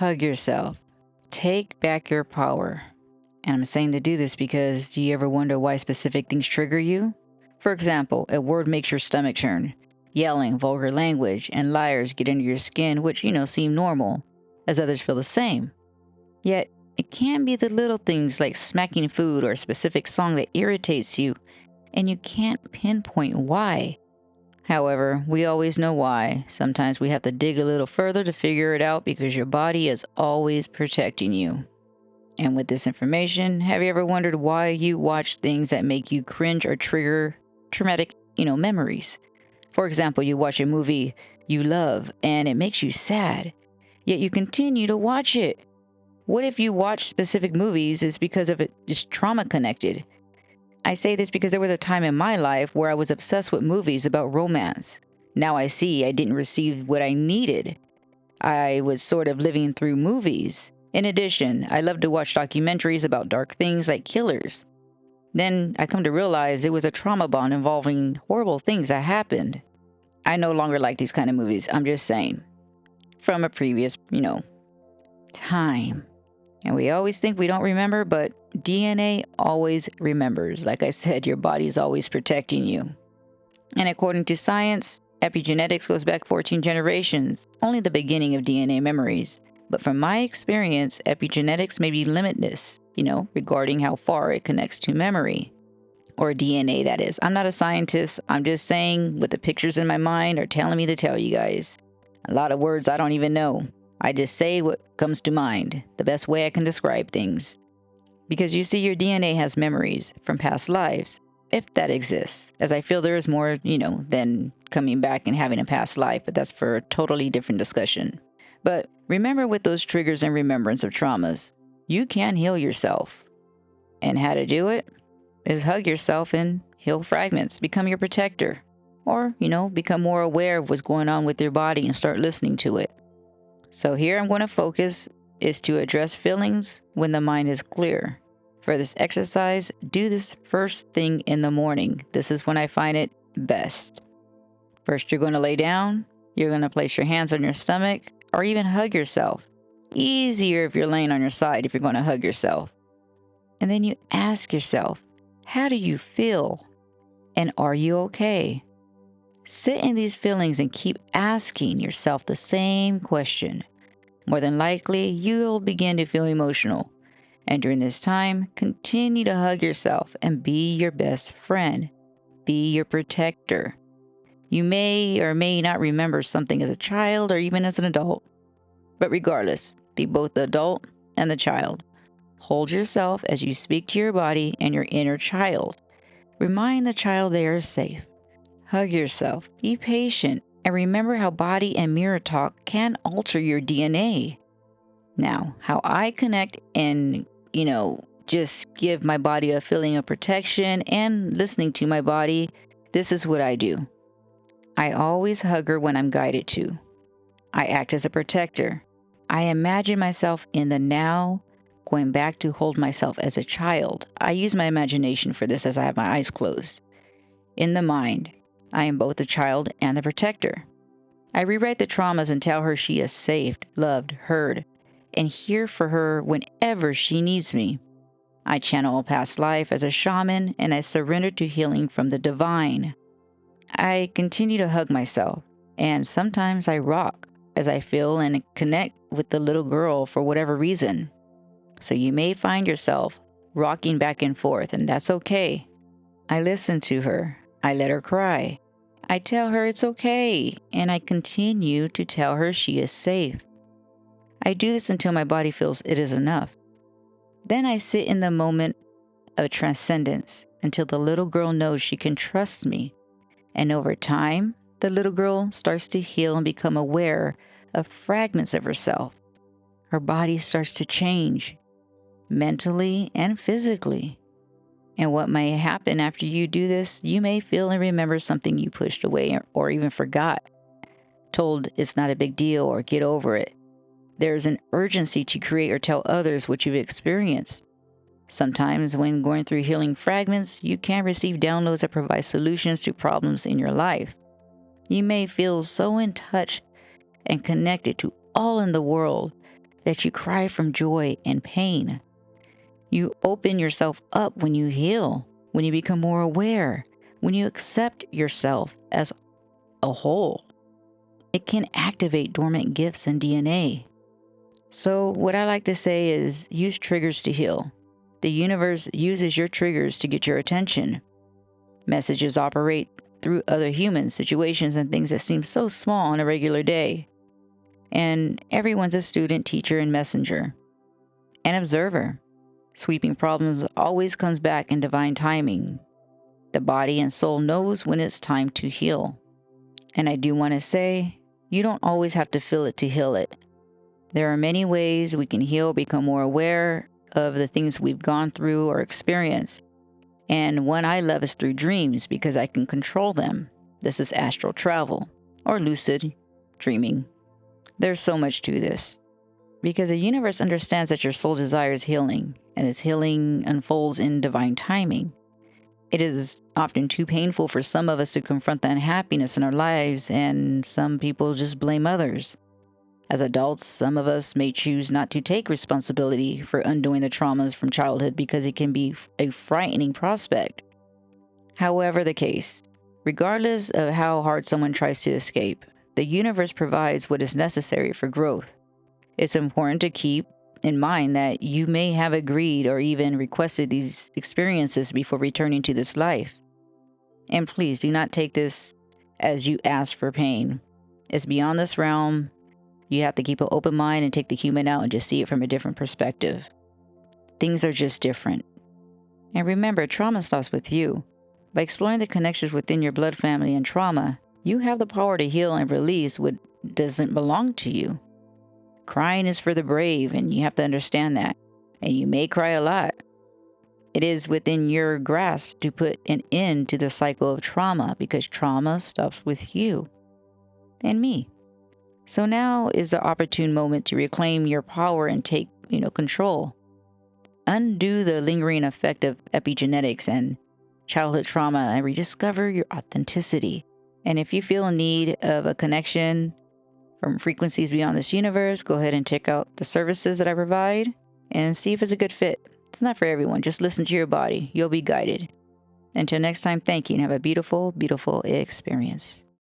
Hug yourself. Take back your power. And I'm saying to do this because do you ever wonder why specific things trigger you? For example, a word makes your stomach churn. Yelling, vulgar language, and liars get under your skin, which, seem normal, as others feel the same. Yet, it can be the little things like smacking food or a specific song that irritates you, and you can't pinpoint why. However, we always know why. Sometimes we have to dig a little further to figure it out because your body is always protecting you. And with this information, have you ever wondered why you watch things that make you cringe or trigger traumatic, memories? For example, you watch a movie you love and it makes you sad, yet you continue to watch it. What if you watch specific movies is because of it just trauma connected? I say this because there was a time in my life where I was obsessed with movies about romance. Now I see I didn't receive what I needed. I was sort of living through movies. In addition, I love to watch documentaries about dark things like killers. Then I come to realize it was a trauma bond involving horrible things that happened. I no longer like these kind of movies, I'm just saying. From a previous, time. And we always think we don't remember, but DNA always remembers. Like I said, your body is always protecting you. And according to science, epigenetics goes back 14 generations, only the beginning of DNA memories. But from my experience, epigenetics may be limitless, regarding how far it connects to memory. Or DNA, that is. I'm not a scientist. I'm just saying what the pictures in my mind are telling me to tell you guys. A lot of words I don't even know. I just say what comes to mind, the best way I can describe things. Because you see, your DNA has memories from past lives, if that exists. As I feel there is more, than coming back and having a past life, but that's for a totally different discussion. But remember, with those triggers and remembrance of traumas, you can heal yourself. And how to do it is hug yourself and heal fragments, become your protector. Or, become more aware of what's going on with your body and start listening to it. So here I'm going to focus is to address feelings when the mind is clear. For this exercise, do this first thing in the morning. This is when I find it best. First, you're going to lay down. You're going to place your hands on your stomach or even hug yourself. Easier if you're laying on your side if you're going to hug yourself. And then you ask yourself, how do you feel? And are you okay? Sit in these feelings and keep asking yourself the same question. More than likely, you'll begin to feel emotional. And during this time, continue to hug yourself and be your best friend. Be your protector. You may or may not remember something as a child or even as an adult. But regardless, be both the adult and the child. Hold yourself as you speak to your body and your inner child. Remind the child they are safe. Hug yourself, be patient, and remember how body and mirror talk can alter your DNA. Now, how I connect and, just give my body a feeling of protection and listening to my body, this is what I do. I always hug her when I'm guided to. I act as a protector. I imagine myself in the now, going back to hold myself as a child. I use my imagination for this as I have my eyes closed. In the mind, I am both the child and the protector. I rewrite the traumas and tell her she is safe, loved, heard, and here for her whenever she needs me. I channel a past life as a shaman and I surrender to healing from the divine. I continue to hug myself, and sometimes I rock as I feel and connect with the little girl for whatever reason. So you may find yourself rocking back and forth, and that's okay. I listen to her. I let her cry. I tell her it's okay, and I continue to tell her she is safe. I do this until my body feels it is enough. Then I sit in the moment of transcendence until the little girl knows she can trust me. And over time, the little girl starts to heal and become aware of fragments of herself. Her body starts to change, mentally and physically. And what may happen after you do this, you may feel and remember something you pushed away or even forgot, told it's not a big deal or get over it. There's an urgency to create or tell others what you've experienced. Sometimes when going through healing fragments, you can receive downloads that provide solutions to problems in your life. You may feel so in touch and connected to all in the world that you cry from joy and pain. You open yourself up when you heal, when you become more aware, when you accept yourself as a whole. It can activate dormant gifts in DNA. So, what I like to say is use triggers to heal. The universe uses your triggers to get your attention. Messages operate through other humans, situations, and things that seem so small on a regular day. And everyone's a student, teacher, and messenger, an observer. Sweeping problems always comes back in divine timing. The body and soul knows when it's time to heal. And I do want to say, you don't always have to feel it to heal it. There are many ways we can heal, become more aware of the things we've gone through or experienced. And one I love is through dreams because I can control them. This is astral travel or lucid dreaming. There's so much to this because the universe understands that your soul desires healing, and this healing unfolds in divine timing. It is often too painful for some of us to confront the unhappiness in our lives, and some people just blame others. As adults, some of us may choose not to take responsibility for undoing the traumas from childhood because it can be a frightening prospect. However, the case, regardless of how hard someone tries to escape, the universe provides what is necessary for growth. It's important to keep in mind that you may have agreed or even requested these experiences before returning to this life. And please do not take this as you ask for pain. It's beyond this realm. You have to keep an open mind and take the human out and just see it from a different perspective. Things are just different. And remember, trauma stops with you. By exploring the connections within your blood family and trauma, you have the power to heal and release what doesn't belong to you. Crying is for the brave, and you have to understand that. And you may cry a lot. It is within your grasp to put an end to the cycle of trauma because trauma stops with you and me. So now is the opportune moment to reclaim your power and take, control. Undo the lingering effect of epigenetics and childhood trauma and rediscover your authenticity. And if you feel in need of a connection from frequencies beyond this universe, go ahead and check out the services that I provide and see if it's a good fit. It's not for everyone. Just listen to your body. You'll be guided. Until next time, thank you and have a beautiful, beautiful experience.